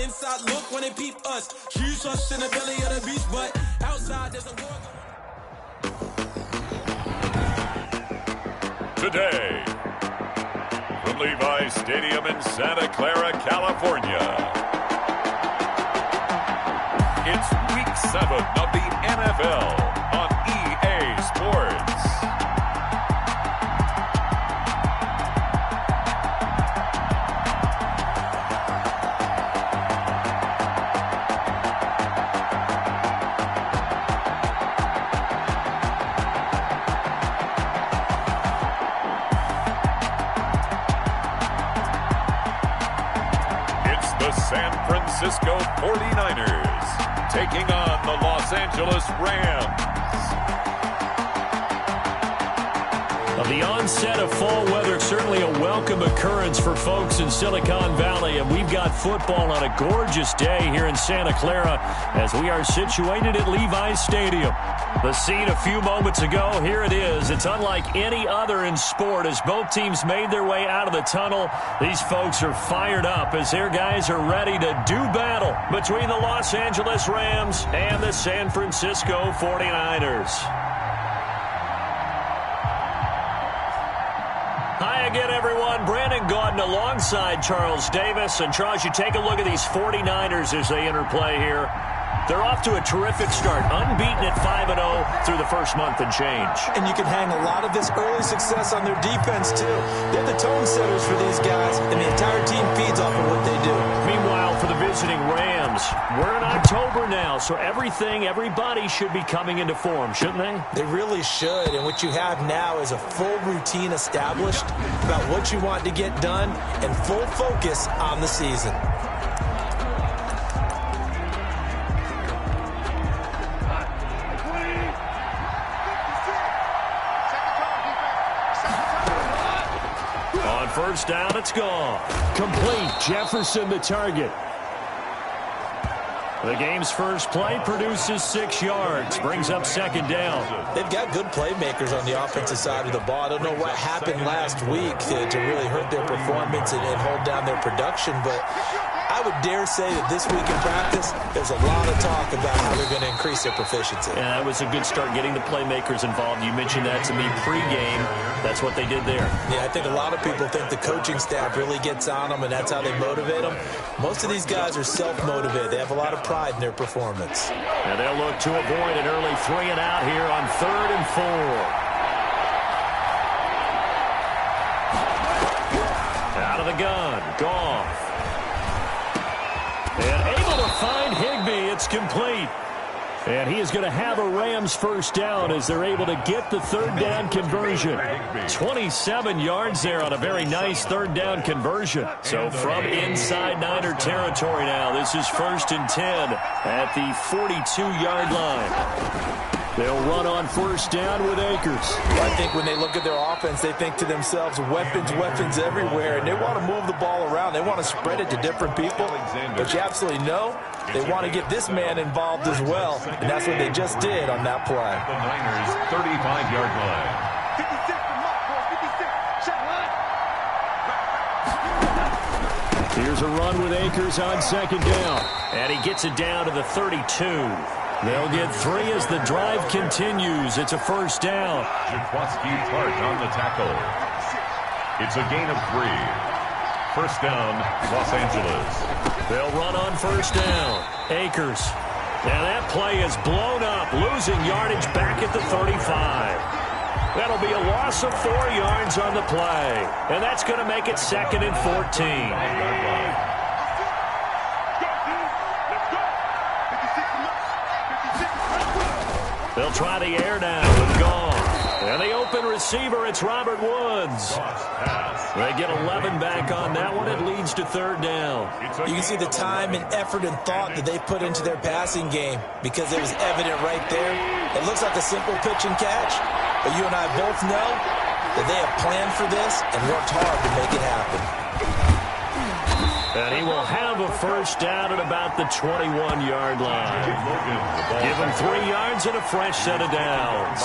inside look when they peep us. Choose us in the belly of the beast, but outside there's a war going. Today, from Levi's Stadium in Santa Clara, California, it's Week 7 of the NFL on EA Sports. San Francisco 49ers taking on the Los Angeles Rams. The onset of fall weather, certainly a welcome occurrence for folks in Silicon Valley, and we've got football on a gorgeous day here in Santa Clara as we are situated at Levi's Stadium. The scene a few moments ago, here it is. It's unlike any other in sport as both teams made their way out of the tunnel. These folks are fired up as their guys are ready to do battle between the Los Angeles Rams and the San Francisco 49ers. Hi again, everyone. Brandon Gaudin alongside Charles Davis. And Charles, you take a look at these 49ers as they interplay here. They're off to a terrific start, unbeaten at 5-0 through the first month and change. And you can hang a lot of this early success on their defense, too. They're the tone setters for these guys, and the entire team feeds off of what they do. Meanwhile, for the visiting Rams, we're in October now, so everybody should be coming into form, shouldn't they? They really should, and what you have now is a full routine established about what you want to get done and full focus on the season. First down, it's gone. Complete. Jefferson the target. The game's first play produces 6 yards. Brings up second down. They've got good playmakers on the offensive side of the ball. I don't know what happened last week to really hurt their performance and hold down their production, but I would dare say that this week in practice, there's a lot of talk about how they're going to increase their proficiency. And that was a good start getting the playmakers involved. You mentioned that to me pregame. That's what they did there. Yeah, I think a lot of people think the coaching staff really gets on them, and that's how they motivate them. Most of these guys are self-motivated. They have a lot of pride in their performance. And they'll look to avoid an early 3 and out here on 3rd and 4. Out of the gun. Goff. And able to find Higbee. It's complete. And he is going to have a Rams first down as they're able to get the 3rd down conversion. 27 yards there on a very nice 3rd down conversion. So from inside Niner territory now, this is 1st and 10 at the 42-yard line. They'll run on first down with Akers. I think when they look at their offense, they think to themselves, weapons everywhere, and they want to move the ball around. They want to spread it to different people, but you absolutely know they want to get this man involved as well, and that's what they just did on that play. The Niners' 35-yard line. Here's a run with Akers on second down, and he gets it down to the 32. They'll get 3 as the drive continues. It's a first down. Jaquaski Tart on the tackle. It's a gain of 3. First down, Los Angeles. They'll run on first down. Akers. And that play is blown up, losing yardage back at the 35. That'll be a loss of 4 yards on the play. And that's going to make it 2nd and 14. They'll try the air now with Goff. And the open receiver, it's Robert Woods. They get 11 back on that one. It leads to 3rd down. You can see the time and effort and thought that they put into their passing game because it was evident right there. It looks like a simple pitch and catch, but you and I both know that they have planned for this and worked hard to make it happen. And he will have a first down at about the 21-yard line. Give him 3 yards and a fresh set of downs.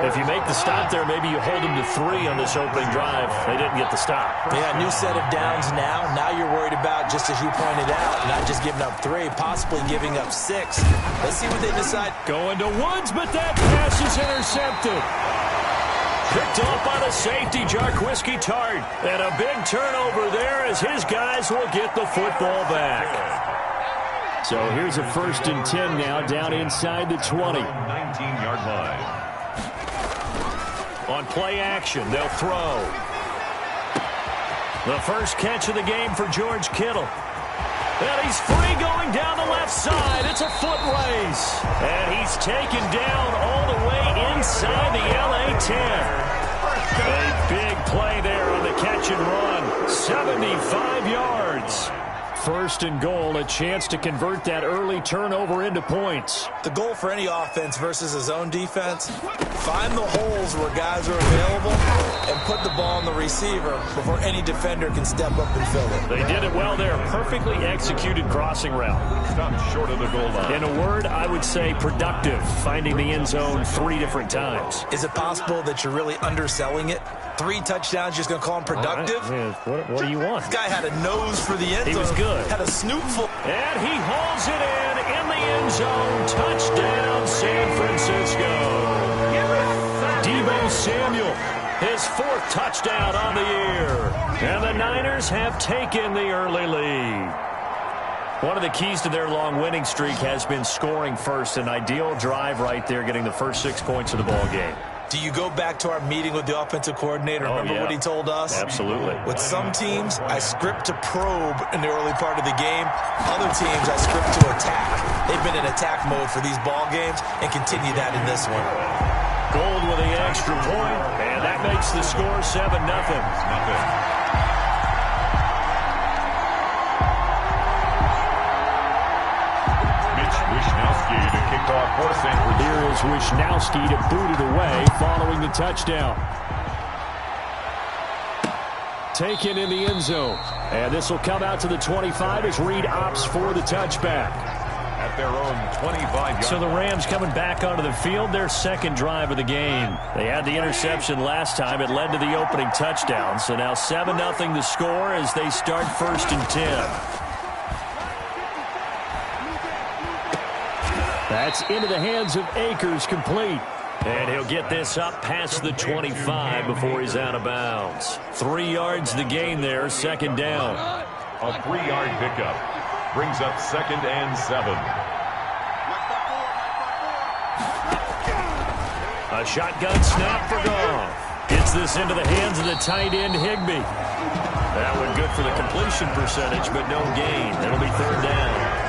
If you make the stop there, maybe you hold him to 3 on this opening drive. They didn't get the stop. Yeah, new set of downs now. Now you're worried about, just as you pointed out, not just giving up 3, possibly giving up 6. Let's see what they decide. Going to Woods, but that pass is intercepted. Picked off by the safety, Jarquiski Tart. And a big turnover there as his guys will get the football back. So here's a 1st and 10 now, down inside the 20. 19-yard line. On play action, they'll throw. The first catch of the game for George Kittle. And he's free going down the left side. It's a foot race. And he's taken down all the way inside the LA 10. A big play there on the catch and run. 75 yards. 1st and goal, a chance to convert that early turnover into points. The goal for any offense versus his own defense, find the holes where guys are available and put the ball on the receiver before any defender can step up and fill it. They did it well there. Perfectly executed crossing route. Stopped short of the goal line. In a word, I would say productive, finding the end zone 3 different times. Is it possible that you're really underselling it? 3 touchdowns, just going to call him productive? Right. Yeah, what do you want? This guy had a nose for the end zone. He was good. Had a snootful. And he hauls it in the end zone. Touchdown, San Francisco. Deebo Samuel, his 4th touchdown on the year. And the Niners have taken the early lead. One of the keys to their long winning streak has been scoring first. An ideal drive right there, getting the first 6 points of the ball game. Do you go back to our meeting with the offensive coordinator? Remember what he told us? Absolutely. With some teams, I script to probe in the early part of the game. Other teams, I script to attack. They've been in attack mode for these ball games and continue that in this one. Gold with the extra point, and that makes the score 7-0. To kick off for San Francisco. Here is Wisnowski to boot it away following the touchdown. Taken in the end zone. And this will come out to the 25 as Reed opts for the touchback. At their own 25-yard. So the Rams coming back onto the field, their 2nd drive of the game. They had the interception last time. It led to the opening touchdown. So now 7-0 the score as they start 1st and 10. That's into the hands of Akers, complete. And he'll get this up past the 25 before he's out of bounds. 3 yards the gain there, 2nd down. A 3-yard pickup brings up 2nd and 7. A shotgun snap for Goff. Gets this into the hands of the tight end, Higbee. That one good for the completion percentage, but no gain. It'll be 3rd down.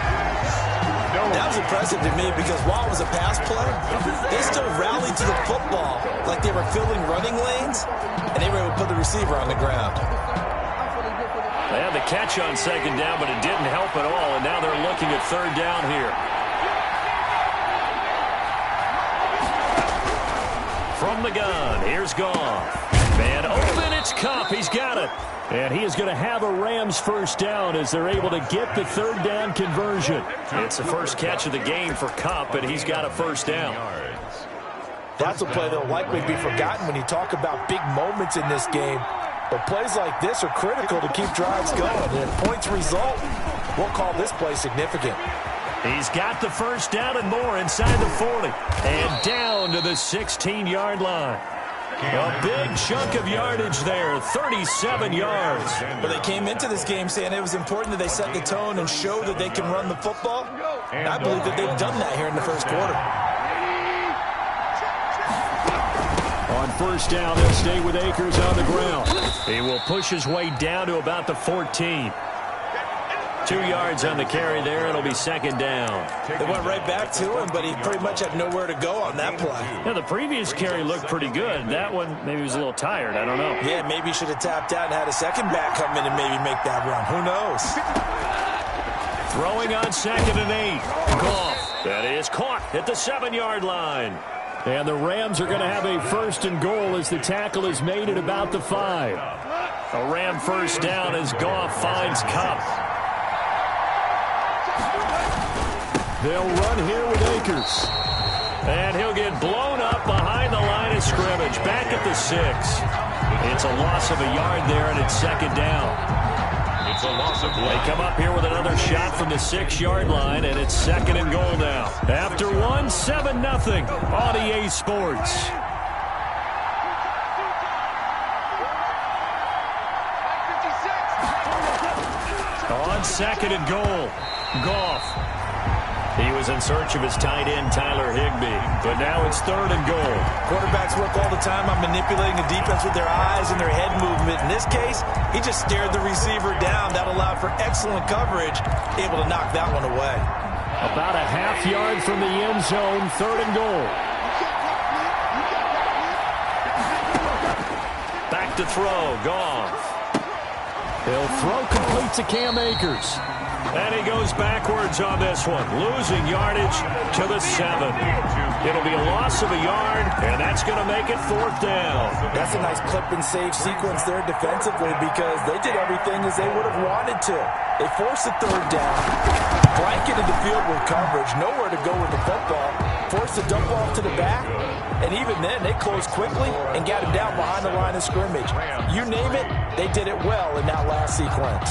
That was impressive to me because while it was a pass play, they still rallied to the football like they were filling running lanes, and they were able to put the receiver on the ground. They had the catch on 2nd down, but it didn't help at all, and now they're looking at 3rd down here. From the gun, here's Goff. Man open, it's Kupp. He's got it. And he is going to have a Rams 1st down as they're able to get the 3rd down conversion. It's the first catch of the game for Kupp, and he's got a 1st down. That's a play that will likely be forgotten when you talk about big moments in this game. But plays like this are critical to keep drives going. And if points result, we'll call this play significant. He's got the 1st down and more inside the 40. And down to the 16-yard line. A big chunk of yardage there, 37 yards. But they came into this game saying it was important that they set the tone and show that they can run the football. And I believe that they've done that here in the 1st quarter. On 1st down, they'll stay with Akers on the ground. He will push his way down to about the 14. 2 yards on the carry there. It'll be 2nd down. They went right back to him, but he pretty much had nowhere to go on that play. Yeah, the previous carry looked pretty good. That one, maybe he was a little tired. I don't know. Yeah, maybe he should have tapped out and had a 2nd back come in and maybe make that run. Who knows? Throwing on 2nd and 8. Goff. That is caught at the 7-yard line. And the Rams are going to have a 1st and goal as the tackle is made at about the 5. A Ram 1st down as Goff finds Kupp. They'll run here with Akers. And he'll get blown up behind the line of scrimmage. Back at the 6. It's a loss of a yard there, and it's second down. It's a loss of 1. They come up here with another shot from the 6-yard line, and it's second and goal now. After 7-0 on EA Sports. On second and goal, Goff. He was in search of his tight end, Tyler Higbee. But now it's third and goal. Quarterbacks work all the time on manipulating the defense with their eyes and their head movement. In this case, he just stared the receiver down. That allowed for excellent coverage, able to knock that one away. About a half yard from the end zone, third and goal. Back to throw, Goff. He'll throw complete to Cam Akers. And he goes backwards on this one, losing yardage to the 7. It'll be a loss of a yard, and that's going to make it fourth down. That's a nice clip and save sequence there defensively because they did everything as they would have wanted to. They forced the third down, blanketed the field with coverage, nowhere to go with the football, forced the dump off to the back, and even then they closed quickly and got him down behind the line of scrimmage. You name it, they did it well in that last sequence.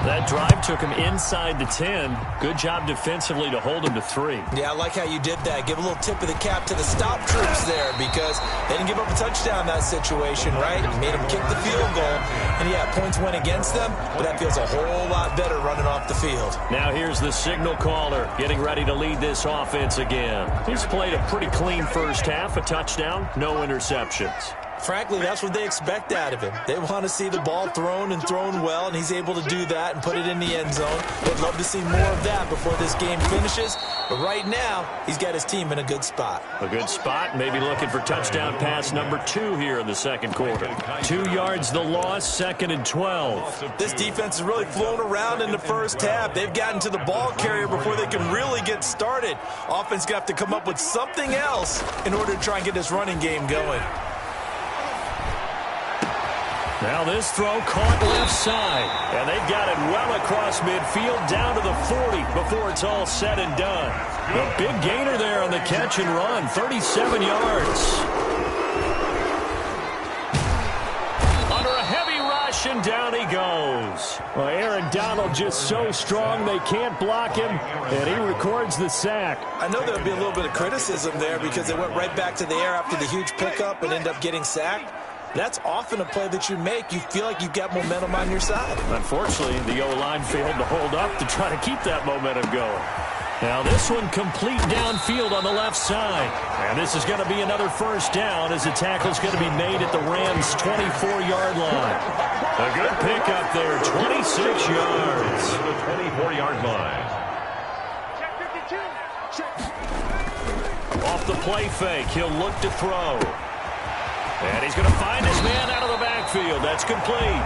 That drive took him inside the 10. Good job defensively to hold him to 3. Yeah, I like how you did that. Give a little tip of the cap to the stop troops there because they didn't give up a touchdown in that situation, right? Made them kick the field goal. And, yeah, points went against them, but that feels a whole lot better running off the field. Now here's the signal caller getting ready to lead this offense again. He's played a pretty clean first half, a touchdown, no interceptions. Frankly, that's what they expect out of him. They want to see the ball thrown and thrown well, and he's able to do that and put it in the end zone. They'd love to see more of that before this game finishes. But right now, he's got his team in a good spot. A good spot, maybe looking for touchdown pass number 2 here in the second quarter. 2 yards the loss, second and 12. This defense has really flown around in the first half. They've gotten to the ball carrier before they can really get started. Offense going to have to come up with something else in order to try and get this running game going. Now this throw caught left side, and they've got it well across midfield down to the 40 before it's all said and done. A big gainer there on the catch and run, 37 yards. Under a heavy rush, and down he goes. Well, Aaron Donald just so strong they can't block him, and he records the sack. I know there'll be a little bit of criticism there because they went right back to the air after the huge pickup and end up getting sacked. That's often a play that you make. You feel like you've got momentum on your side. Unfortunately, the O-line failed to hold up to try to keep that momentum going. Now this one complete downfield on the left side. And this is going to be another first down as the tackle's going to be made at the Rams' 24-yard line. A good pickup there, 26 yards. The 24-yard line. Off the play fake, he'll look to throw. And he's going to find his man out of the backfield. That's complete.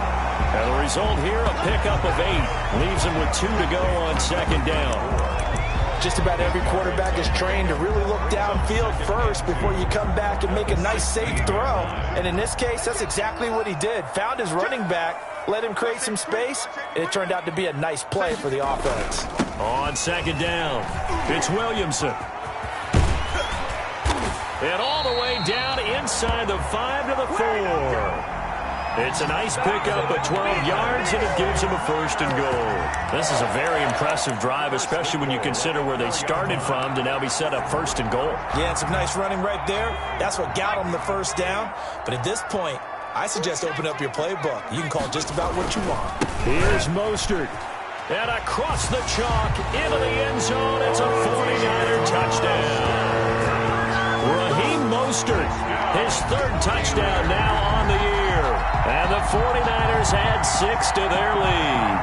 And the result here, a pickup of 8. Leaves him with 2 to go on second down. Just about every quarterback is trained to really look downfield first before you come back and make a nice, safe throw. And in this case, that's exactly what he did. Found his running back, let him create some space, and it turned out to be a nice play for the offense. On second down, it's Williamson. And all the way down inside the 5 to the 4. It's a nice pickup of 12 yards, and it gives him a first and goal. This is a very impressive drive, especially when you consider where they started from to now be set up first and goal. Yeah, and some nice running right there. That's what got him the first down. But at this point, I suggest open up your playbook. You can call just about what you want. Here's Mostert. And across the chalk into the end zone. It's a 49er touchdown. Raheem Mostert, his 3rd touchdown now on the year. And the 49ers add 6 to their lead.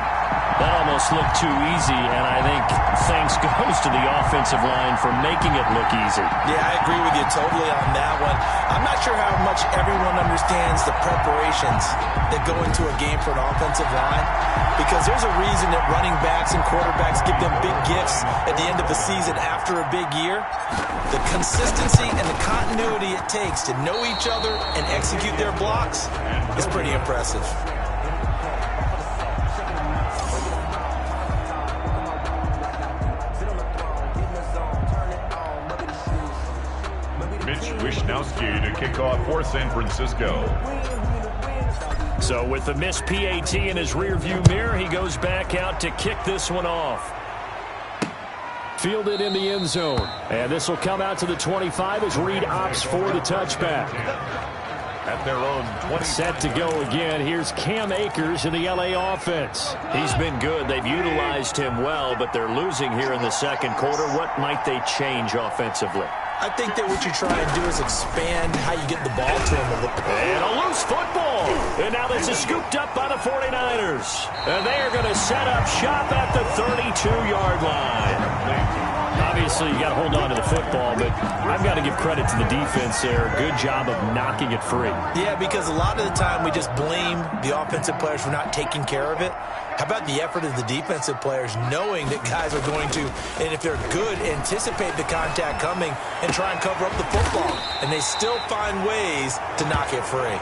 That almost looked too easy, and I think thanks goes to the offensive line for making it look easy. Yeah, I agree with you totally on that one. I'm not sure how much everyone understands the preparations that go into a game for an offensive line, because there's a reason that running backs and quarterbacks give them big gifts at the end of the season after a big year. The consistency and the continuity it takes to know each other and execute their blocks is pretty impressive. Wisnowski to kick off for San Francisco. So with the missed PAT in his rearview mirror, he goes back out to kick this one off. Fielded in the end zone. And this will come out to the 25 as Reed opts for the touchback. At their own 20. Set to go again. Here's Cam Akers in the LA offense. He's been good. They've utilized him well, but they're losing here in the second quarter. What might they change offensively? I think that what you try and do is expand how you get the ball to him a little bit. And a loose football. And now this is scooped up by the 49ers. And they are going to set up shop at the 32-yard line. Obviously, you got to hold on to the football, but I've got to give credit to the defense there. Good job of knocking it free. Yeah, because a lot of the time we just blame the offensive players for not taking care of it. How about the effort of the defensive players knowing that guys are going to, and if they're good, anticipate the contact coming and try and cover up the football. And they still find ways to knock it free.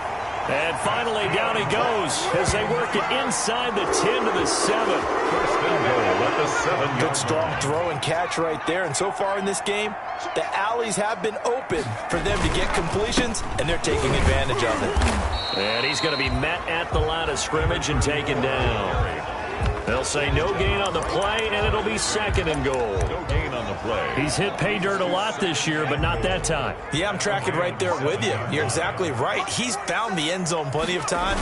And finally, down he goes as they work it inside the 10 to the 7. First and goal at the 7. Good strong throw and catch right there. And so far in this game, the alleys have been open for them to get completions, and they're taking advantage of it. And he's going to be met at the line of scrimmage and taken down. They'll say no gain on the play, and it'll be second and goal. No gain on the play. He's hit pay dirt a lot this year, but not that time. Yeah, I'm tracking right there with you. You're exactly right. He's found the end zone plenty of times.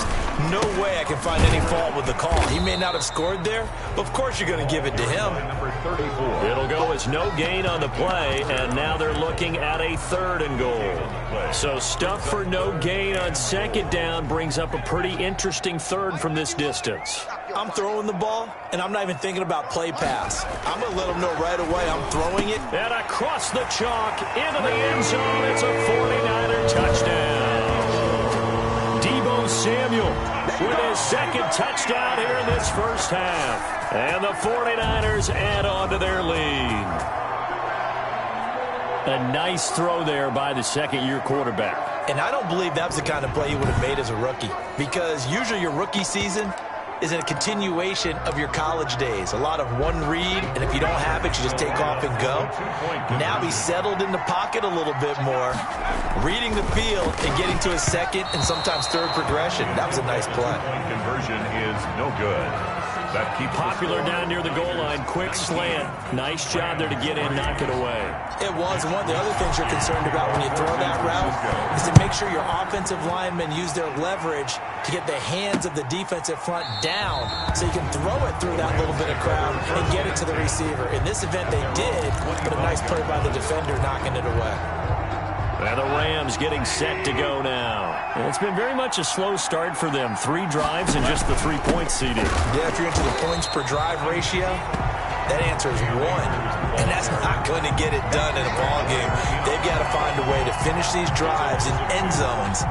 No way I can find any fault with the call. He may not have scored there, but of course you're going to give it to him. Number 34. It'll go as no gain on the play, and now they're looking at a third and goal. So stuff for no gain on second down brings up a pretty interesting third from this distance. I'm throwing the ball, and I'm not even thinking about play pass. I'm going to let them know right away I'm throwing it. And across the chalk, into the end zone, it's a 49er touchdown. Deebo Samuel with his second touchdown here in this first half. And the 49ers add on to their lead. A nice throw there by the second-year quarterback. And I don't believe that was the kind of play he would have made as a rookie, because usually your rookie season is a continuation of your college days. A lot of one read, and if you don't have it, you just take off and go. Now he's settled in the pocket a little bit more, reading the field and getting to his second and sometimes third progression. That was a nice play. Conversion is no good. That keeps popular down near the goal line. Quick slant. Nice job there to get in, knock it away. It was. And one of the other things you're concerned about when you throw that route is to make sure your offensive linemen use their leverage to get the hands of the defensive front down so you can throw it through that little bit of crowd and get it to the receiver. In this event, they did, but a nice play by the defender knocking it away. And the Rams getting set to go now. And it's been very much a slow start for them. 3 drives and just the 3-point seeding. Yeah, if you're into the points per drive ratio, that answer is 1. And that's not going to get it done in a ball game. They've got to find a way to finish these drives in end zones,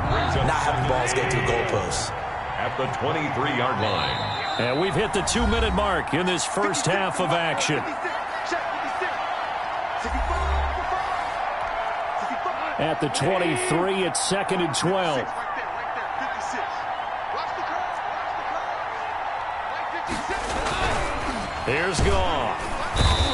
not having balls get to the goalposts. at the 23-yard line. And we've hit the 2-minute mark in this first half of action. At the 23, it's 2nd and 12. Here's Goff.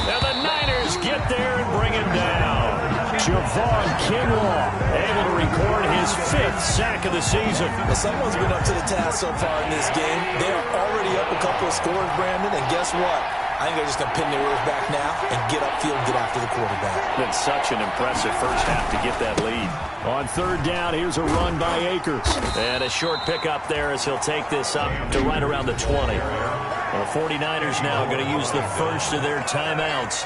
And the Niners get there and bring him down. Javon Kinlaw able to record his 5th sack of the season. Well, someone's been up to the task so far in this game. They are already up a couple of scores, Brandon, and guess what? I think they're just going to pin their ears back now and get upfield and get after the quarterback. Been such an impressive first half to get that lead. On 3rd down, here's a run by Akers. And a short pickup there as he'll take this up to right around the 20. The 49ers now going to use the first of their timeouts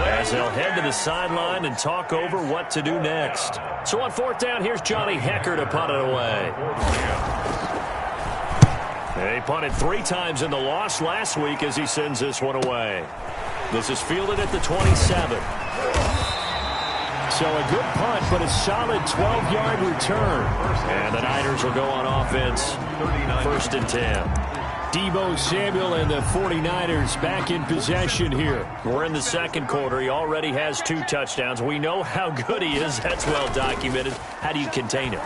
as they'll head to the sideline and talk over what to do next. So on 4th down, here's Johnny Hecker to punt it away. He punted 3 times in the loss last week as he sends this one away. This is fielded at the 27. So a good punt, but a solid 12-yard return. And the Niners will go on offense, 1st and 10. Deebo Samuel and the 49ers back in possession here. We're in the 2nd quarter. He already has 2 touchdowns. We know how good he is. That's well documented. How do you contain him?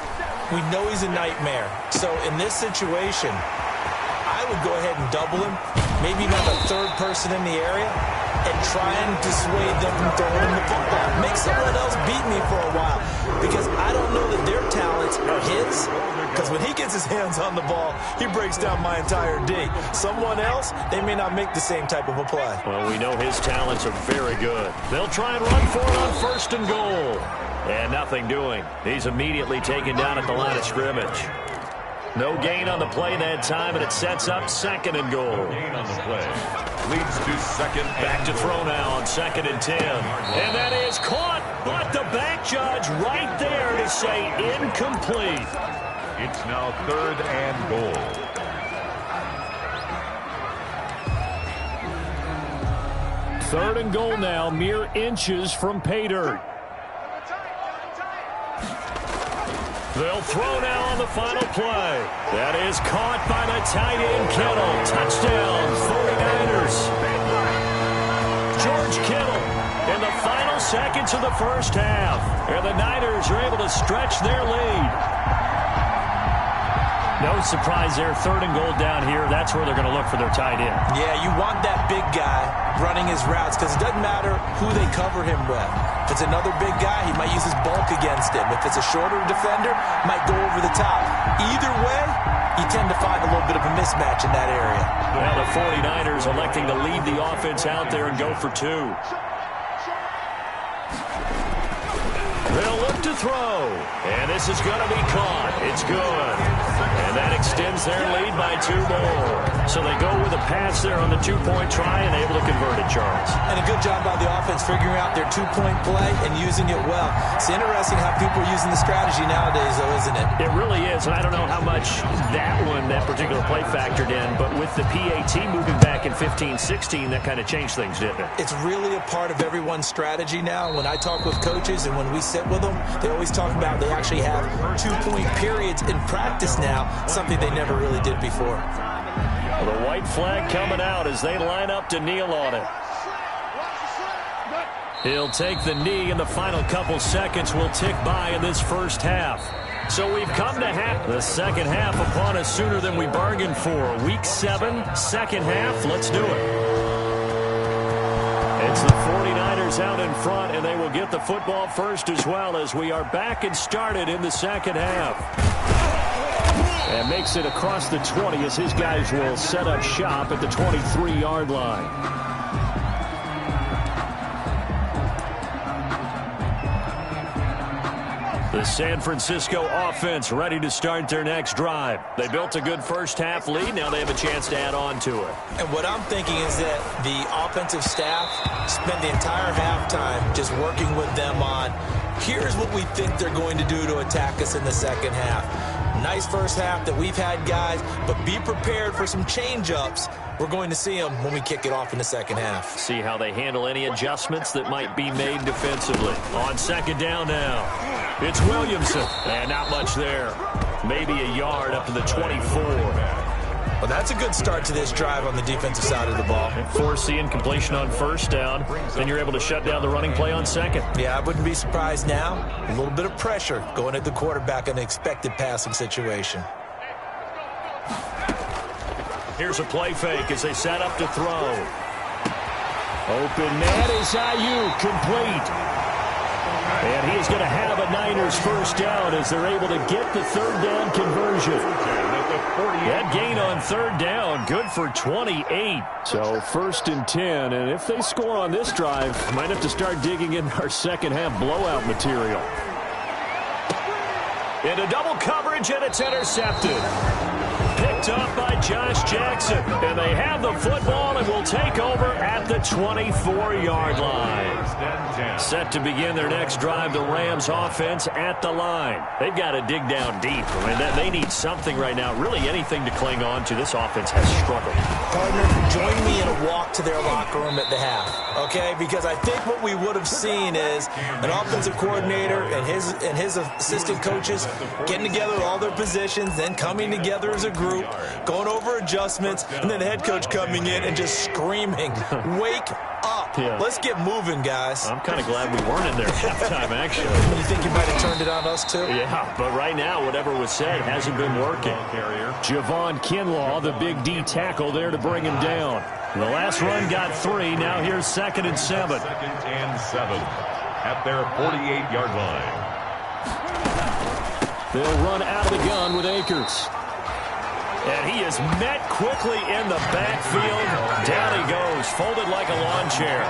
We know he's a nightmare. So in this situation, I would go ahead and double him maybe even have a third person in the area, and try and dissuade them from throwing him the football. Make someone else beat me for a while, because I don't know that their talents are his, because when he gets his hands on the ball, he breaks down my entire D. Someone else, they may not make the same type of a play. Well, we know his talents are very good. They'll try and run for it on 1st and goal. And nothing doing. He's immediately taken down at the line of scrimmage. No gain on the play that time, and it sets up 2nd and goal. Gain on the play leads to 2nd. Back to throw now on 2nd and 10. And that is caught, but the back judge right there to say incomplete. It's now 3rd and goal. 3rd and goal now, mere inches from pay dirt. They'll throw now on the final play. That is caught by the tight end, Kittle. Touchdown, 49ers. George Kittle in the final seconds of the first half. And the Niners are able to stretch their lead. No surprise there, 3rd and goal down here. That's where they're going to look for their tight end. Yeah, you want that big guy running his routes, because it doesn't matter who they cover him with. If it's another big guy, he might use his bulk against him. If it's a shorter defender, might go over the top. Either way, you tend to find a little bit of a mismatch in that area. Well, the 49ers electing to leave the offense out there and go for 2. They'll look to throw, and this is going to be caught. It's good. And that extends their lead by 2 more. So they go with a pass there on the 2-point try and able to convert it, Charles. And a good job by the offense figuring out their 2-point play and using it well. It's interesting how people are using the strategy nowadays, though, isn't it? It really is, and I don't know how much that particular play factored in, but with the PAT moving back in 15-16, that kind of changed things, didn't it? It's really a part of everyone's strategy now. When I talk with coaches and when we sit with them, they always talk about they actually have 2-point periods in practice now, something they never really did before. Well, the white flag coming out as they line up to kneel on it. He'll take the knee, and the final couple seconds will tick by in this first half. So we've come to the second half upon us sooner than we bargained for. Week 7, second half. Let's do it. It's the 49ers out in front, and they will get the football first as well, as we are back and started in the second half. And makes it across the 20 as his guys will set up shop at the 23-yard line. The San Francisco offense ready to start their next drive. They built a good first half lead. Now they have a chance to add on to it. And what I'm thinking is that the offensive staff spent the entire halftime just working with them on, here's what we think they're going to do to attack us in the second half. Nice first half that we've had, guys, but be prepared for some change-ups. We're going to see them when we kick it off in the second half. See how they handle any adjustments that might be made defensively. On second down now, it's Williamson, and not much there. Maybe a yard up to the 24. Well, that's a good start to this drive on the defensive side of the ball. Force the incompletion on first down. Then you're able to shut down the running play on second. Yeah, I wouldn't be surprised now. A little bit of pressure going at the quarterback in an expected passing situation. Here's a play fake as they set up to throw. Open man is Ayuk, complete. And he is going to have a Niners first down as they're able to get the third down conversion. That gain on third down, good for 28. So 1st and 10, and if they score on this drive, might have to start digging in our second half blowout material. Into double coverage, and it's intercepted. Picked up by Josh Jackson, and they have the football and will take over at the 24-yard line. Set to begin their next drive, the Rams offense at the line. They've got to dig down deep. I mean, they need something right now, really anything to cling on to. This offense has struggled. Partner, join me in a walk to their locker room at the half, okay? Because I think what we would have seen is an offensive coordinator and his assistant coaches getting together all their positions, then coming together as a group, going over adjustments, and then the head coach coming in and just screaming, wake up. Yeah. Let's get moving, guys. I'm kind of glad we weren't in there at halftime, actually. You think you might have turned it on us, too? Yeah, but right now, whatever was said hasn't been working. Javon Kinlaw, the big D tackle there to bring him down. The last run got 3. Now here's 2nd and 7. 2nd and 7 at their 48-yard line. They'll run out of the gun with Akers. And he is met quickly in the backfield. Down he goes, folded like a lawn chair.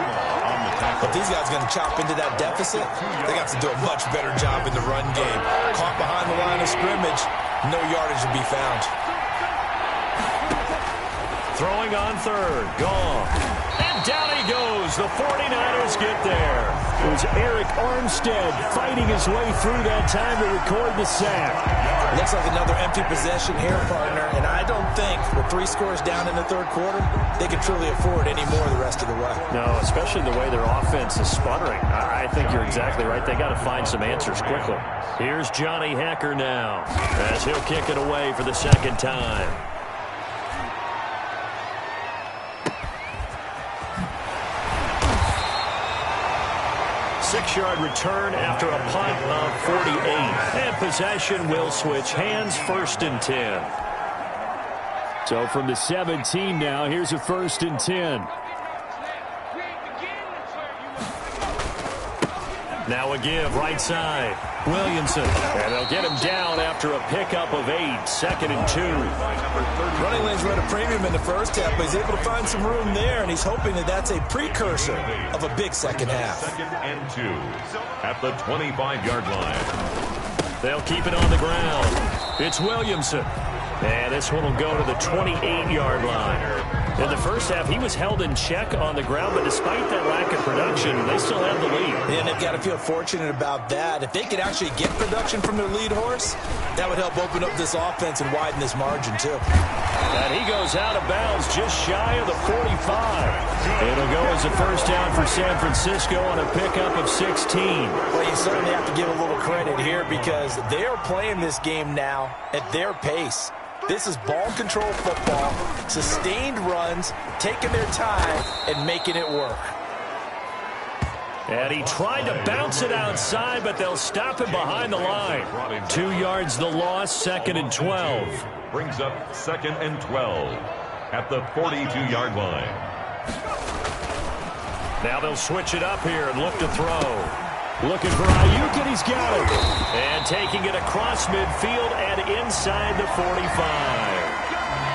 If these guys are going to chop into that deficit, they got to do a much better job in the run game. Caught behind the line of scrimmage, no yardage to be found. Throwing on 3rd, gone. And down he goes. The 49ers get there. It was Eric Armstead fighting his way through that time to record the sack. Looks like another empty possession here, partner, and I don't think with 3 scores down in the 3rd quarter, they can truly afford any more the rest of the way. No, especially the way their offense is sputtering. I think you're exactly right. They got to find some answers quickly. Here's Johnny Hekker now as he'll kick it away for the 2nd time. Six-yard return after a punt of 48. And possession will switch hands, 1st and 10. So from the 17 now, here's a 1st and 10. Now a give, right side. Williamson. And they'll get him down after a pickup of 8. 2nd and 2. Running lanes were at a premium in the first half, but he's able to find some room there, and he's hoping that that's a precursor of a big second half. 2nd and 2 at the 25-yard line. They'll keep it on the ground. It's Williamson. And this one will go to the 28-yard line. In the first half, he was held in check on the ground, but despite that lack of production, they still have the lead. And they've got to feel fortunate about that. If they could actually get production from their lead horse, that would help open up this offense and widen this margin, too. And he goes out of bounds just shy of the 45. It'll go as a 1st down for San Francisco on a pickup of 16. Well, you certainly have to give a little credit here because they're playing this game now at their pace. This is ball control football, sustained runs, taking their time, and making it work. And he tried to bounce it outside, but they'll stop him behind the line. 2 yards the loss, 2nd and 12. Brings up 2nd and 12 at the 42-yard line. Now they'll switch it up here and look to throw. Looking for Ayuk, and he's got it. And taking it across midfield and inside the 45.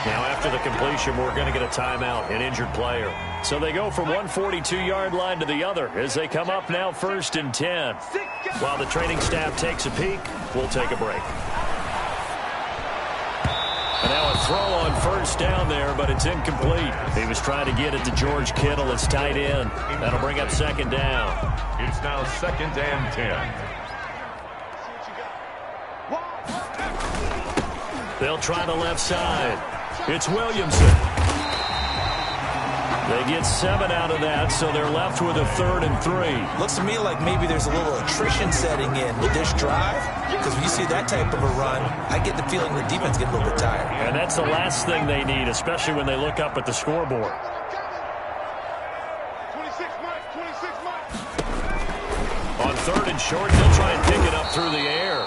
Now after the completion, we're going to get a timeout, an injured player. So they go from one 42-yard line to the other as they come up now 1st and 10. While the training staff takes a peek, we'll take a break. And now a throw on 1st down there, but it's incomplete. He was trying to get it to George Kittle, his tight end. That'll bring up 2nd down. It's now 2nd and 10. They'll try the left side. It's Williamson. They get 7 out of that, so they're left with a 3rd and 3. Looks to me like maybe there's a little attrition setting in with this drive, because when you see that type of a run, I get the feeling the defense gets a little bit tired. And that's the last thing they need, especially when they look up at the scoreboard. On 3rd and short, they'll try and pick it up through the air.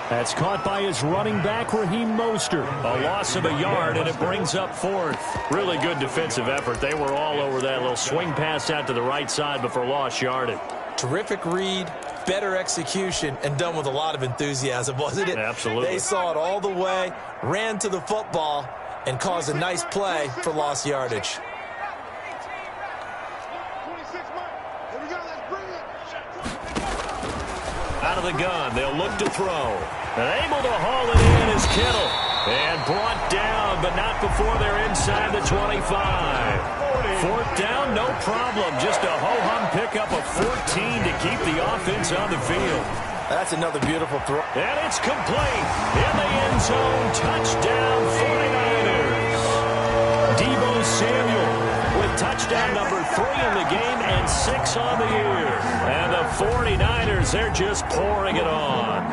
That's caught by his running back, Raheem Mostert. A loss of a yard, and it brings up 4th. Really good defensive effort. They were all over that little swing pass out to the right side before lost yardage. Terrific read, better execution, and done with a lot of enthusiasm, wasn't it? Absolutely. They saw it all the way, ran to the football, and caused a nice play for lost yardage. Out of the gun, they'll look to throw. And able to haul it in is Kittle. And brought down, but not before they're inside the 25. 4th down, no problem. Just a ho-hum pickup of 14 to keep the offense on the field. That's another beautiful throw. And it's complete. In the end zone, touchdown 49ers. Deebo Samuel with touchdown number 3 in the game and 6 on the year. And the 49ers, they're just pouring it on.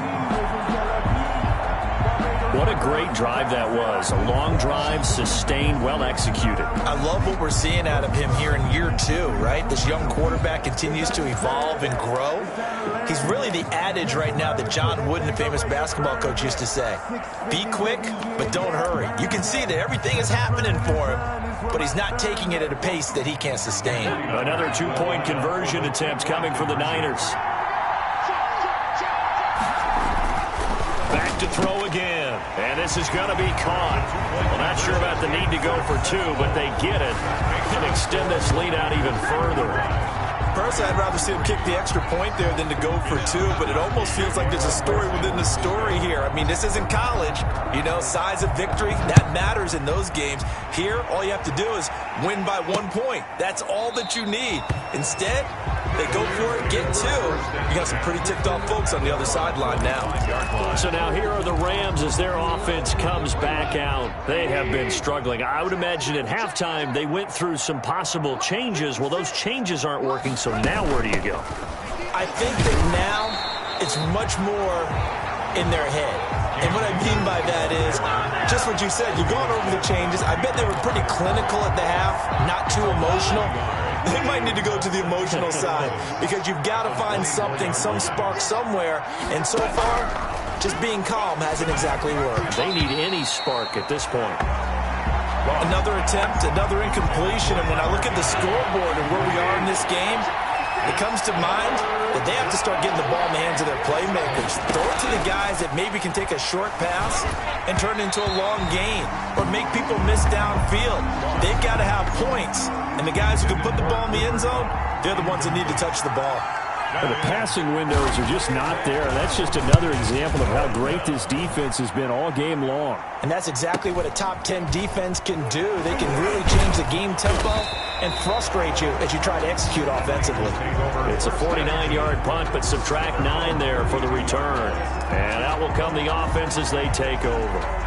What a great drive that was. A long drive, sustained, well executed. I love what we're seeing out of him here in year 2, right? This young quarterback continues to evolve and grow. He's really the adage right now that John Wooden, the famous basketball coach, used to say. Be quick, but don't hurry. You can see that everything is happening for him, but he's not taking it at a pace that he can't sustain. Another 2-point conversion attempt coming from the Niners. Back to throw again. And this is going to be caught. Well, not sure about the need to go for 2, but they get it. Can extend this lead out even further. Personally, I'd rather see him kick the extra point there than to go for 2, but it almost feels like there's a story within the story here. I mean, this isn't college. You know, size of victory, that matters in those games. Here, all you have to do is win by 1 point. That's all that you need. Instead, they go for it, get 2. You got some pretty ticked off folks on the other sideline now. So now here are the Rams as their offense comes back out. They have been struggling. I would imagine at halftime they went through some possible changes. Well, those changes aren't working, so now where do you go? I think that now it's much more in their head. And what I mean by that is just what you said. You've gone over the changes. I bet they were pretty clinical at the half, not too emotional. They might need to go to the emotional side because you've got to find something, some spark somewhere. And so far, just being calm hasn't exactly worked. They need any spark at this point. Another attempt, another incompletion. And when I look at the scoreboard and where we are in this game, it comes to mind that they have to start getting the ball in the hands of their playmakers. Throw it to the guys that maybe can take a short pass and turn it into a long gain or make people miss downfield. They've got to have points. And the guys who can put the ball in the end zone, they're the ones that need to touch the ball. The passing windows are just not there. That's just another example of how great this defense has been all game long. And that's exactly what a top 10 defense can do. They can really change the game tempo and frustrate you as you try to execute offensively. It's a 49-yard punt, but subtract 9 there for the return. And out will come the offense as they take over.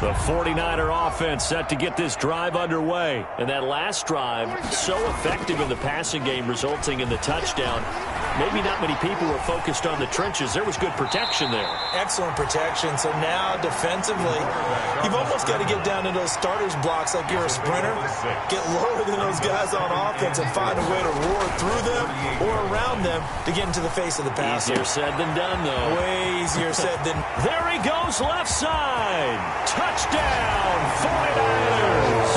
The 49er offense set to get this drive underway. And that last drive, so effective in the passing game, resulting in the touchdown. Maybe not many people were focused on the trenches. There was good protection there. Excellent protection. So now defensively, you've almost got to get down to those starters blocks like you're a sprinter. Get lower than those guys on offense and find a way to roar through them or around them to get into the face of the passer. Easier said than done, though. Way easier said than... There he goes, left side. Touchdown, 49ers.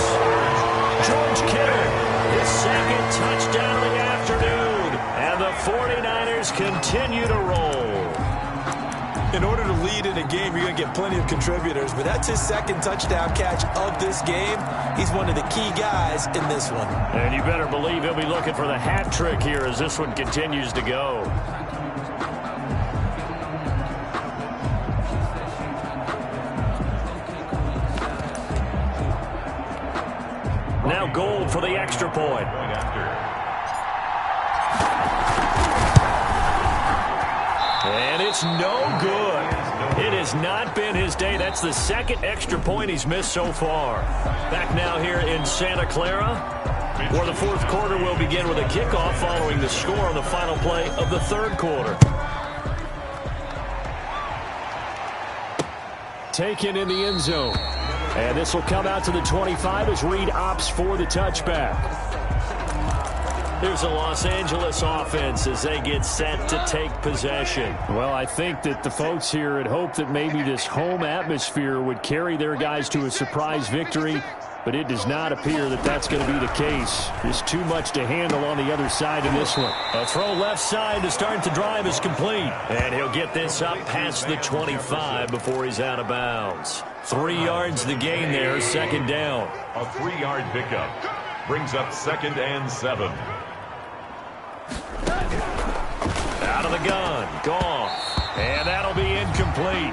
George Kittle, his second touchdown of the afternoon. And the 49ers continue to roll. In order to lead in a game, you're going to get plenty of contributors, but that's his second touchdown catch of this game. He's one of the key guys in this one. And you better believe he'll be looking for the hat trick here as this one continues to go. Now Gold for the extra point. And it's no good. It has not been his day. That's the second extra point he's missed so far. Back now here in Santa Clara, where the fourth quarter will begin with a kickoff following the score on the final play of the third quarter. Taken in the end zone. And this will come out to the 25 as Reed opts for the touchback. Here's the Los Angeles offense as they get set to take possession. Well, I think that the folks here had hoped that maybe this home atmosphere would carry their guys to a surprise victory, but it does not appear that that's going to be the case. There's too much to handle on the other side of this one. A throw left side to start the drive is complete. And he'll get this up past the 25 before he's out of bounds. 3 yards the gain there, second down. A 3-yard pickup brings up 2nd and 7. Out of the gun, Goff. And that'll be incomplete.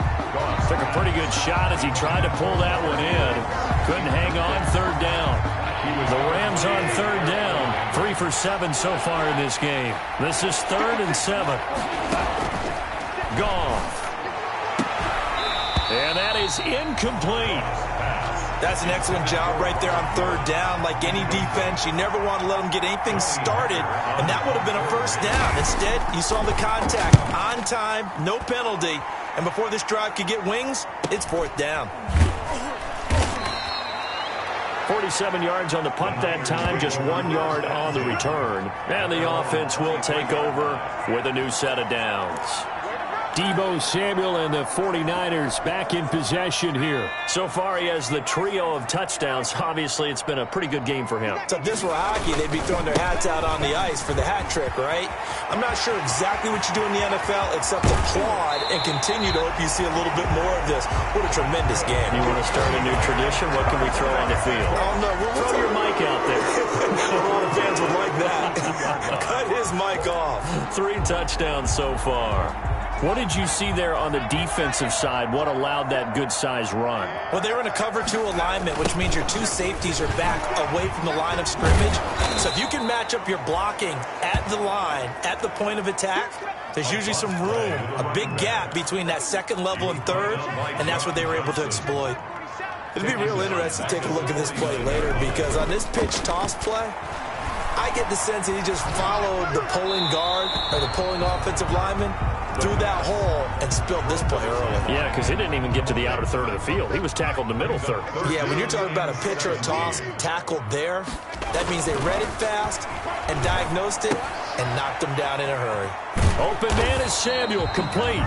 Took a pretty good shot as he tried to pull that one in. Couldn't hang on, third down. The Rams on third down. 3 for 7 so far in this game. This is 3rd and 7. Goff. And that is incomplete. That's an excellent job right there on third down. Like any defense, you never want to let them get anything started, and that would have been a first down. Instead, you saw the contact on time, no penalty, and before this drive could get wings, it's fourth down. 47 yards on the punt that time, just 1 yard on the return. And the offense will take over with a new set of downs. Deebo Samuel and the 49ers back in possession here. So far, he has the trio of touchdowns. Obviously, it's been a pretty good game for him. So if this were hockey, they'd be throwing their hats out on the ice for the hat trick, right? I'm not sure exactly what you do in the NFL except applaud and continue to hope you see a little bit more of this. What a tremendous game. You want to start a new tradition? What can we throw on the field? Oh, no. Throw your mic out there. A lot of fans would like that. Cut his mic off. 3 touchdowns so far. What did you see there on the defensive side? What allowed that good-sized run? Well, they were in a cover 2 alignment, which means your 2 safeties are back away from the line of scrimmage. So if you can match up your blocking at the line, at the point of attack, there's usually some room, a big gap between that second level and third, and that's what they were able to exploit. It'll be real interesting to take a look at this play later, because on this pitch toss play, I get the sense that he just followed the pulling guard or the pulling offensive lineman through that hole and spilled this play early. Yeah, because he didn't even get to the outer third of the field. He was tackled in the middle third. Yeah, when you're talking about a pitch or a toss tackled there, that means they read it fast and diagnosed it and knocked him down in a hurry. Open man is Samuel, complete.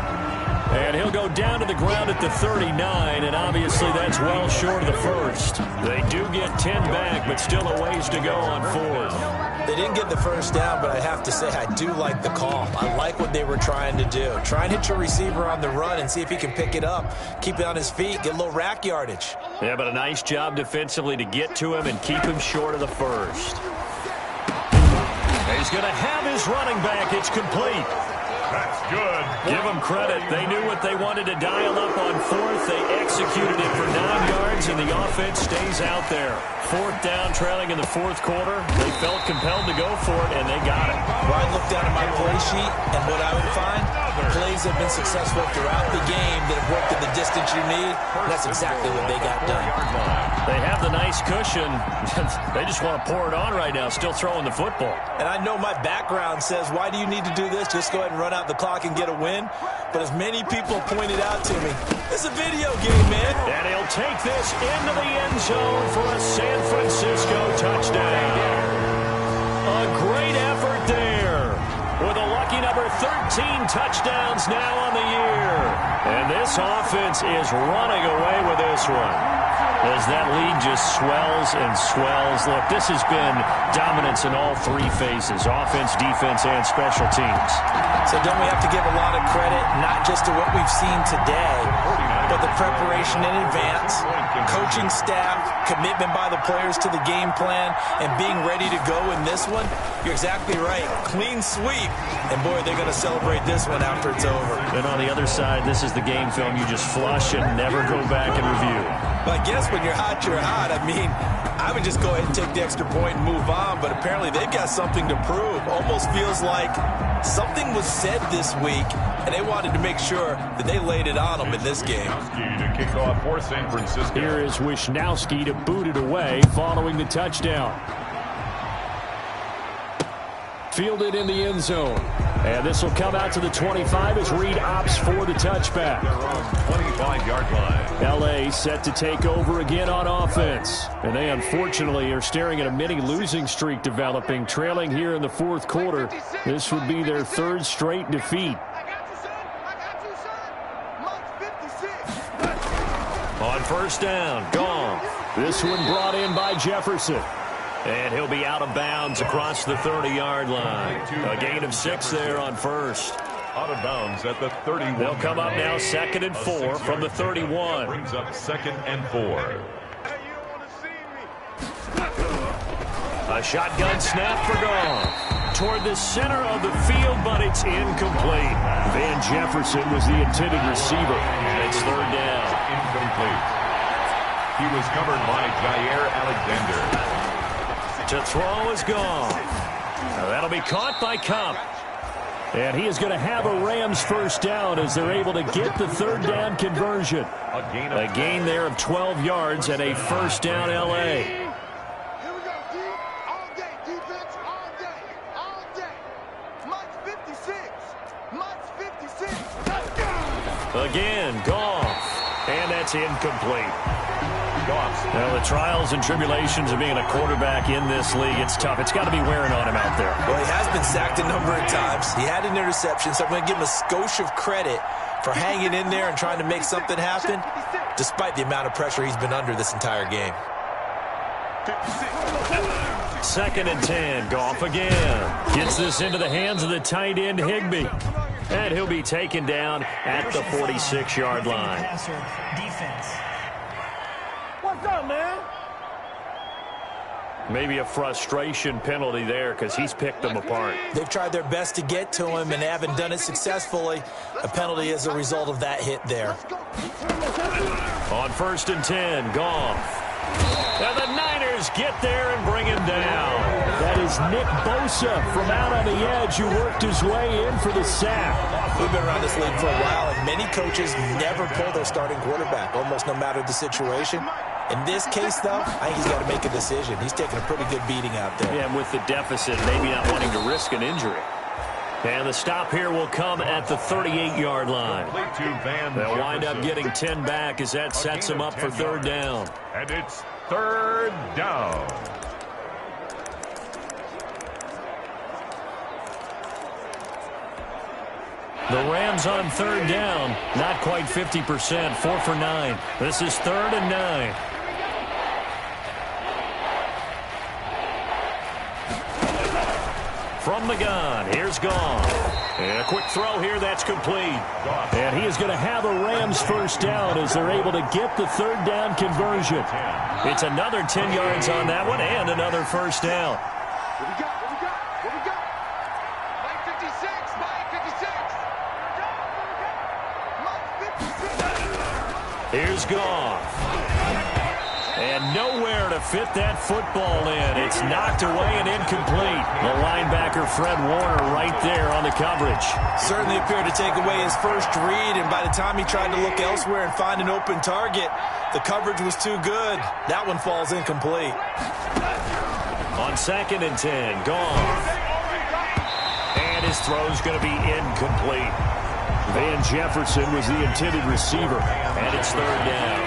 And he'll go down to the ground at the 39, and obviously that's well short of the first. They do get 10 back, but still a ways to go on fourth. They didn't get the first down, but I have to say I do like the call. I like what they were trying to do. Try and hit your receiver on the run and see if he can pick it up, keep it on his feet, get a little rack yardage. Yeah, but a nice job defensively to get to him and keep him short of the first. He's going to have his running back. It's complete. That's good. Give them credit. They knew what they wanted to dial up on fourth. They executed it for 9 yards, and the offense stays out there. Fourth down, trailing in the fourth quarter. They felt compelled to go for it, and they got it. Well, I looked down at my play sheet, and what I would find, plays have been successful throughout the game that have worked at the distance you need, and that's exactly what they got done. They have the nice cushion. They just want to pour it on right now, still throwing the football. And I know my background says, why do you need to do this? Just go ahead and run out the clock and get a win. But as many people pointed out to me, it's a video game, man. And he'll take this into the end zone for a San Francisco touchdown. A great effort there with a lucky number 13 touchdowns now on the year. And this offense is running away with this one as that lead just swells and swells. Look, this has been dominance in all 3 phases, offense, defense, and special teams. So don't we have to give a lot of credit, not just to what we've seen today, but the preparation in advance, coaching staff, commitment by the players to the game plan, and being ready to go in this one? You're exactly right. Clean sweep. And, boy, they're going to celebrate this one after it's over. And on the other side, this is the game film you just flush and never go back and review. But I guess when you're hot, you're hot. I mean, I would just go ahead and take the extra point and move on, but apparently they've got something to prove. Almost feels like something was said this week, and they wanted to make sure that they laid it on them in this game. To kick off for San Francisco. Here is Wisnowski to boot it away following the touchdown. Fielded in the end zone. And this will come out to the 25 as Reed opts for the touchback. 25-yard line. L.A. set to take over again on offense. And they unfortunately are staring at a mini losing streak developing, trailing here in the fourth quarter. This would be their 3rd straight defeat. On first down, gone. This one brought in by Jefferson. And he'll be out of bounds across the 30-yard line. A gain of 6 there on first. Out of bounds at the 31. They'll come up now 2nd and 4 from the 31. Brings up 2nd and 4. A shotgun snap for Goff. Toward the center of the field, but it's incomplete. Van Jefferson was the intended receiver. It's 3rd down. Incomplete. He was covered by Jair Alexander. To throw is gone. Now that'll be caught by Cup. And he is going to have a Rams first down as they're able to get the third down conversion. A gain there of 12 yards and a first down L.A. Here we go, D. All day, defense, all day, all day. Mike's 56. Mike's 56. Let's go. Again, Goff. And that's incomplete. Well, the trials and tribulations of being a quarterback in this league, it's tough. It's got to be wearing on him out there. Well, he has been sacked a number of times. He had an interception, so I'm going to give him a skosh of credit for hanging in there and trying to make something happen, despite the amount of pressure he's been under this entire game. 2nd and 10. Goff again. Gets this into the hands of the tight end, Higbee. And he'll be taken down at the 46-yard line. What's up, man? Maybe a frustration penalty there because he's picked them apart. They've tried their best to get to him and haven't done it successfully. A penalty as a result of that hit there. On 1st and 10, Goff. And the Niners get there and bring him down. That is Nick Bosa from out on the edge who worked his way in for the sack. We've been around this league for a while, and many coaches never pull their starting quarterback, almost no matter the situation. In this case, though, I think he's got to make a decision. He's taking a pretty good beating out there. Yeah, and with the deficit, maybe not wanting to risk an injury. And the stop here will come at the 38-yard line. They'll wind up getting 10 back as that sets them up for third down. And it's third down. The Rams on third down, not quite 50%, 4 for 9. This is 3rd and 9. From the gun, here's Goff. And a quick throw here, that's complete. And he is going to have a Rams first down as they're able to get the third down conversion. It's another 10 yards on that one and another first down. What we got? What we got? What we got? Mike 56. Mike 56. Mike 56. Here's Goff. And nowhere to fit that football in. It's knocked away and incomplete. The linebacker, Fred Warner, right there on the coverage. Certainly appeared to take away his first read, and by the time he tried to look elsewhere and find an open target, the coverage was too good. That one falls incomplete. On 2nd and 10, Goff. And his throw's going to be incomplete. Van Jefferson was the intended receiver, and it's third down.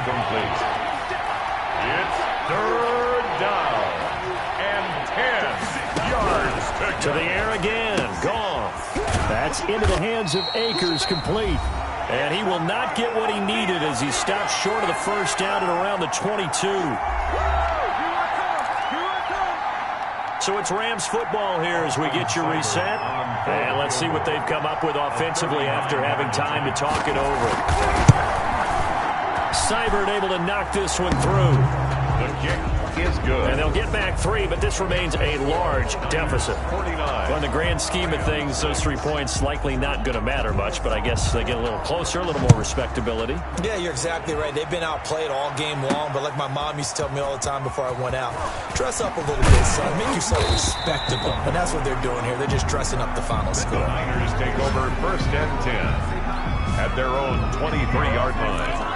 Incomplete. It's third down and 10 yards to the air again. Goff. That's into the hands of Akers, complete. And he will not get what he needed as he stopped short of the first down at around the 22. So it's Rams football here as we get you reset. And let's see what they've come up with offensively after having time to talk it over. Seibert able to knock this one through. The kick is good. And they'll get back 3, but this remains a large deficit. 49. Well, in the grand scheme of things, those 3 points likely not going to matter much, but I guess they get a little closer, a little more respectability. Yeah, you're exactly right. They've been outplayed all game long, but like my mom used to tell me all the time before I went out, dress up a little bit, son. Make yourself respectable. And that's what they're doing here. They're just dressing up the final score. The Niners take over 1st and 10 at their own 23-yard line.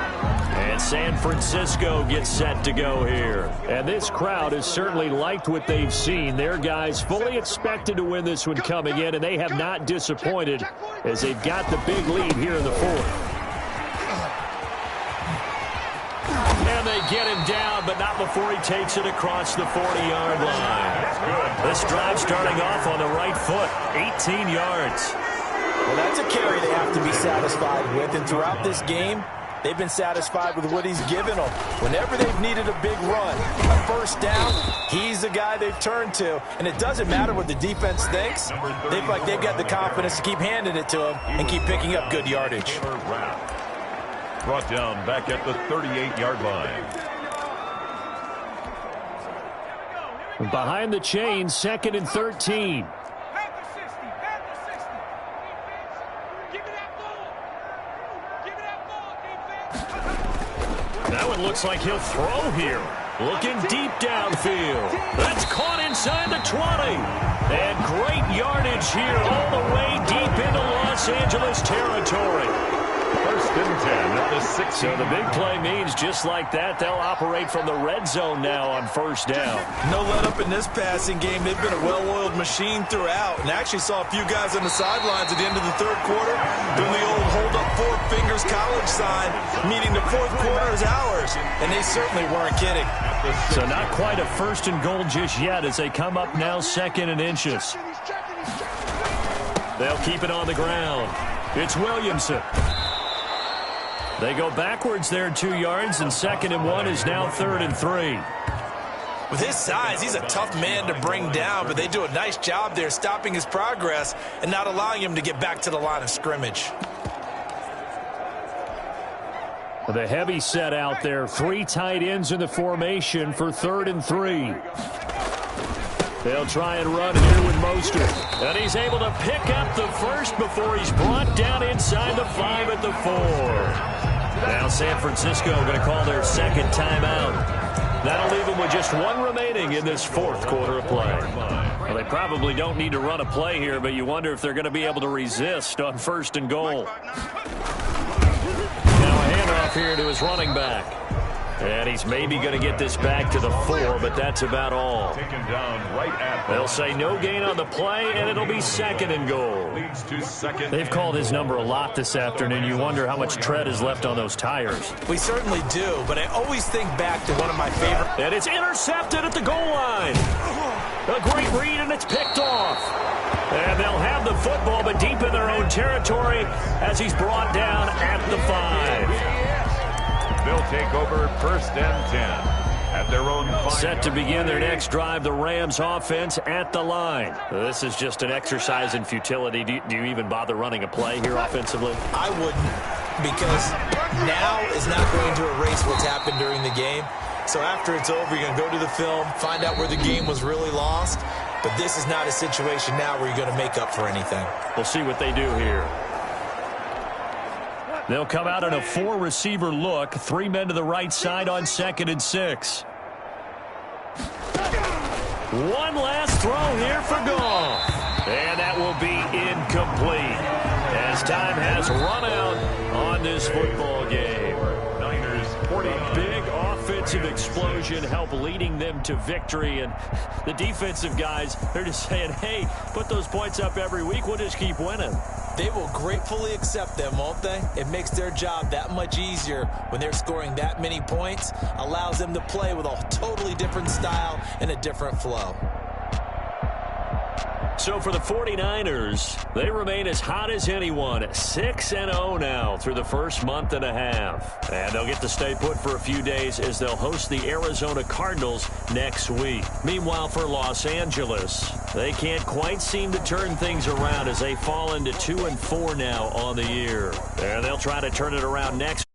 And San Francisco gets set to go here. And this crowd has certainly liked what they've seen. Their guys fully expected to win this one coming in, and they have not disappointed as they've got the big lead here in the 4th. And they get him down, but not before he takes it across the 40-yard line. This drive starting off on the right foot, 18 yards. Well, that's a carry they have to be satisfied with, and throughout this game, they've been satisfied with what he's given them. Whenever they've needed a big run, a first down, he's the guy they've turned to. And it doesn't matter what the defense thinks. They've got the confidence to keep handing it to him and keep picking up good yardage. Brought down back at the 38-yard line. Behind the chain, 2nd and 13. That one looks like he'll throw here. Looking deep downfield. That's caught inside the 20. And great yardage here all the way deep into Los Angeles territory. First and 10 at the 6. So the big play means just like that, they'll operate from the red zone now on first down. No let up in this passing game. They've been a well-oiled machine throughout. And I actually saw a few guys on the sidelines at the end of the third quarter doing the old hold up 4 fingers college sign, meaning the fourth quarter is ours. And they certainly weren't kidding. So not quite a first and goal just yet as they come up now 2nd and inches. They'll keep it on the ground. It's Williamson. They go backwards there 2 yards, and 2nd and 1 is now 3rd and 3. With his size, he's a tough man to bring down, but they do a nice job there stopping his progress and not allowing him to get back to the line of scrimmage. The heavy set out there, 3 tight ends in the formation for 3rd and 3. They'll try and run here with Mostert. And he's able to pick up the first before he's brought down inside the 5 at the 4. Now San Francisco going to call their 2nd timeout. That'll leave them with just 1 remaining in this 4th quarter of play. Well, they probably don't need to run a play here, but you wonder if they're going to be able to resist on 1st and goal. Now a handoff here to his running back. And he's maybe going to get this back to the 4, but that's about all. Taken down right at They'll say no gain on the play, and it'll be 2nd and goal. leads to 2nd. They've called his number a lot this afternoon. You wonder how much tread is left on those tires. We certainly do, but I always think back to one of my favorite. And it's intercepted at the goal line. A great read, and it's picked off. And they'll have the football, but deep in their own territory as he's brought down at the 5. They'll take over 1st and 10 at their own 5. Set to begin their next drive, the Rams offense at the line. This is just an exercise in futility. Do you even bother running a play here offensively? I wouldn't, because now is not going to erase what's happened during the game. So after it's over, you're going to go to the film, find out where the game was really lost. But this is not a situation now where you're going to make up for anything. We'll see what they do here. They'll come out in a 4-receiver look. 3 men to the right side on 2nd and 6. One last throw here for Goff. And that will be incomplete as time has run out on this football game. Niners 40. Big offensive explosion help leading them to victory. And the defensive guys, they're just saying, hey, put those points up every week. We'll just keep winning. They will gratefully accept them, won't they? It makes their job that much easier when they're scoring that many points. Allows them to play with a totally different style and a different flow. So for the 49ers, they remain as hot as anyone. 6-0 now through the first month and a half. And they'll get to stay put for a few days as they'll host the Arizona Cardinals next week. Meanwhile, for Los Angeles, they can't quite seem to turn things around as they fall into 2-4 now on the year. And they'll try to turn it around next